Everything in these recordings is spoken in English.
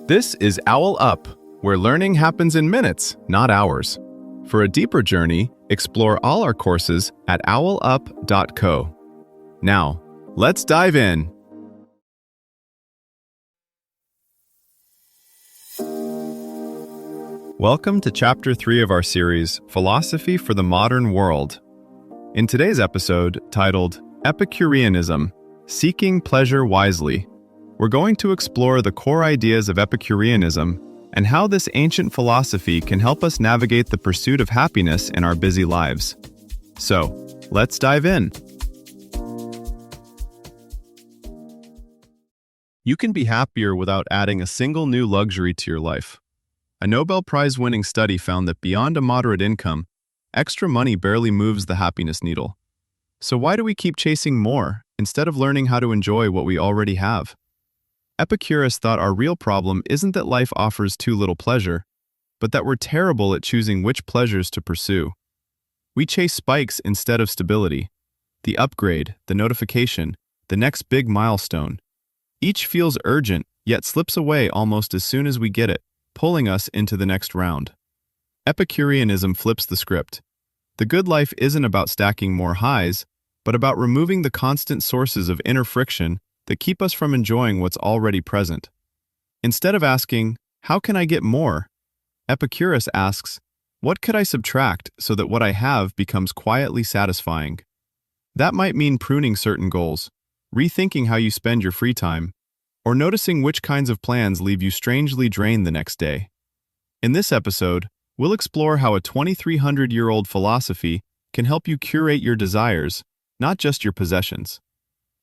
This is OwlUp, where learning happens in minutes, not hours. For a deeper journey, explore all our courses at owlup.co. Now, let's dive in. Welcome to Chapter 3 of our series, Philosophy for the Modern World. In today's episode, titled Epicureanism, Seeking Pleasure Wisely, we're going to explore the core ideas of Epicureanism and how this ancient philosophy can help us navigate the pursuit of happiness in our busy lives. So, let's dive in. You can be happier without adding a single new luxury to your life. A Nobel Prize-winning study found that beyond a moderate income, extra money barely moves the happiness needle. So why do we keep chasing more, instead of learning how to enjoy what we already have? Epicurus thought our real problem isn't that life offers too little pleasure, but that we're terrible at choosing which pleasures to pursue. We chase spikes instead of stability, the upgrade, the notification, the next big milestone. Each feels urgent, yet slips away almost as soon as we get it, pulling us into the next round. Epicureanism flips the script. The good life isn't about stacking more highs, but about removing the constant sources of inner friction that keep us from enjoying what's already present. Instead of asking, how can I get more? Epicurus asks, what could I subtract so that what I have becomes quietly satisfying? That might mean pruning certain goals, rethinking how you spend your free time, or noticing which kinds of plans leave you strangely drained the next day. In this episode, we'll explore how a 2,300-year-old philosophy can help you curate your desires, not just your possessions.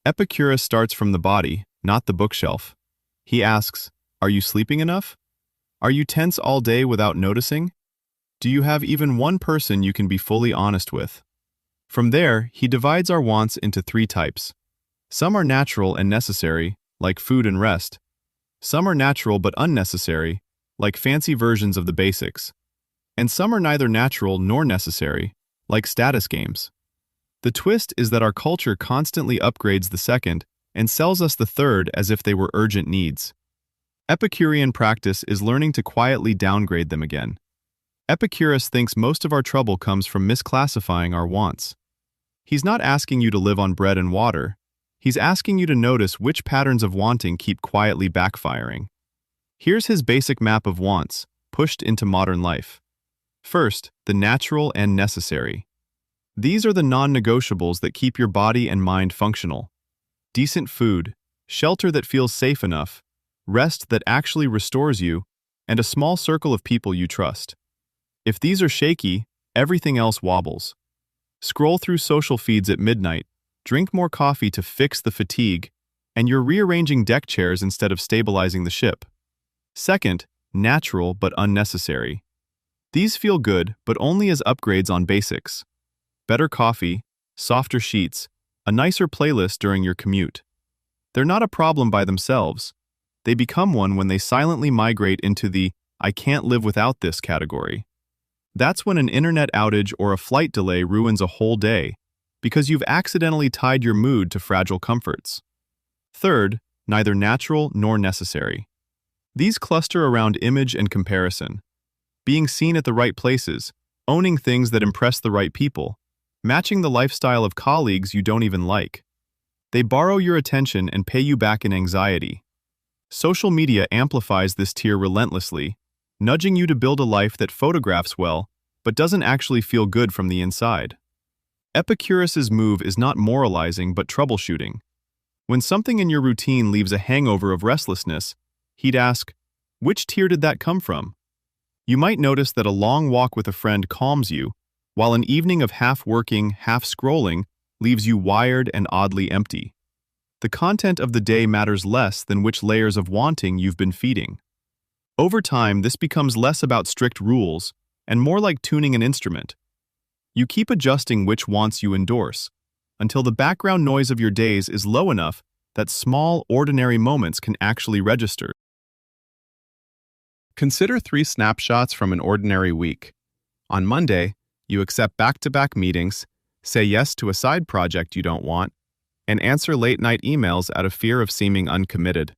Epicurus starts from the body, not the bookshelf. He asks, are you sleeping enough? Are you tense all day without noticing? Do you have even one person you can be fully honest with? From there, he divides our wants into three types. Some are natural and necessary, like food and rest. Some are natural but unnecessary, like fancy versions of the basics. And some are neither natural nor necessary, like status games. The twist is that our culture constantly upgrades the second and sells us the third as if they were urgent needs. Epicurean practice is learning to quietly downgrade them again. Epicurus thinks most of our trouble comes from misclassifying our wants. He's not asking you to live on bread and water. He's asking you to notice which patterns of wanting keep quietly backfiring. Here's his basic map of wants, pushed into modern life. First, the natural and necessary. These are the non-negotiables that keep your body and mind functional. Decent food, shelter that feels safe enough, rest that actually restores you, and a small circle of people you trust. If these are shaky, everything else wobbles. Scroll through social feeds at midnight, drink more coffee to fix the fatigue, and you're rearranging deck chairs instead of stabilizing the ship. Second, natural but unnecessary. These feel good, but only as upgrades on basics. Better coffee, softer sheets, a nicer playlist during your commute. They're not a problem by themselves. They become one when they silently migrate into the "I can't live without this" category. That's when an internet outage or a flight delay ruins a whole day, because you've accidentally tied your mood to fragile comforts. Third, neither natural nor necessary. These cluster around image and comparison. Being seen at the right places, owning things that impress the right people, matching the lifestyle of colleagues you don't even like. They borrow your attention and pay you back in anxiety. Social media amplifies this tier relentlessly, nudging you to build a life that photographs well, but doesn't actually feel good from the inside. Epicurus's move is not moralizing but troubleshooting. When something in your routine leaves a hangover of restlessness, he'd ask, which tier did that come from? You might notice that a long walk with a friend calms you, while an evening of half-working, half-scrolling leaves you wired and oddly empty. The content of the day matters less than which layers of wanting you've been feeding. Over time, this becomes less about strict rules and more like tuning an instrument. You keep adjusting which wants you endorse, until the background noise of your days is low enough that small, ordinary moments can actually register. Consider 3 snapshots from an ordinary week. On Monday, you accept back-to-back meetings, say yes to a side project you don't want, and answer late-night emails out of fear of seeming uncommitted.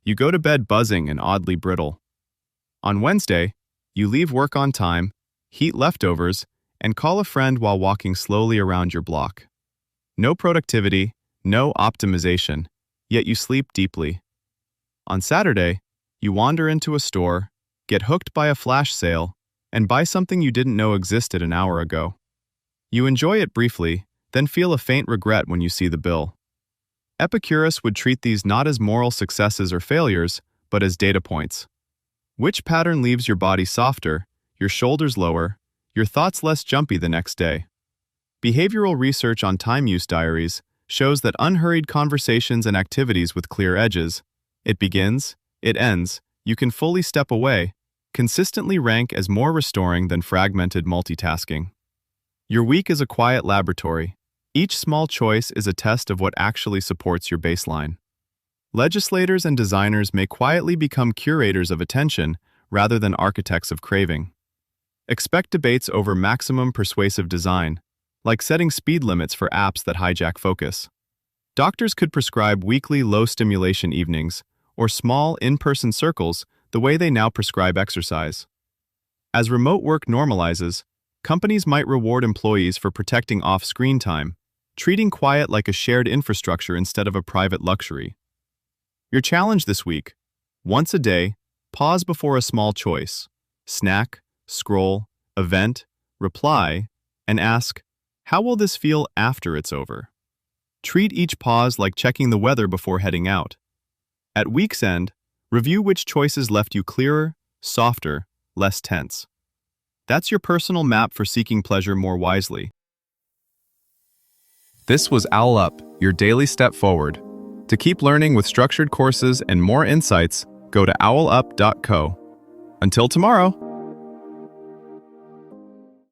You go to bed buzzing and oddly brittle. On Wednesday, you leave work on time, heat leftovers, and call a friend while walking slowly around your block. No productivity, no optimization, yet you sleep deeply. On Saturday, you wander into a store, get hooked by a flash sale, and buy something you didn't know existed an hour ago. You enjoy it briefly, then feel a faint regret when you see the bill. Epicurus would treat these not as moral successes or failures, but as data points. Which pattern leaves your body softer, your shoulders lower, your thoughts less jumpy the next day? Behavioral research on time use diaries shows that unhurried conversations and activities with clear edges, it begins, it ends, you can fully step away, consistently rank as more restoring than fragmented multitasking. Your week is a quiet laboratory. Each small choice is a test of what actually supports your baseline. Legislators and designers may quietly become curators of attention rather than architects of craving. Expect debates over maximum persuasive design, like setting speed limits for apps that hijack focus. Doctors could prescribe weekly low-stimulation evenings or small in-person circles the way they now prescribe exercise. As remote work normalizes, companies might reward employees for protecting off-screen time, treating quiet like a shared infrastructure instead of a private luxury. Your challenge this week: once a day, pause before a small choice, snack, scroll, event, reply, and ask, how will this feel after it's over? Treat each pause like checking the weather before heading out. At week's end, review which choices left you clearer, softer, less tense. That's your personal map for seeking pleasure more wisely. This was OwlUp, your daily step forward. To keep learning with structured courses and more insights, go to owlup.co. Until tomorrow.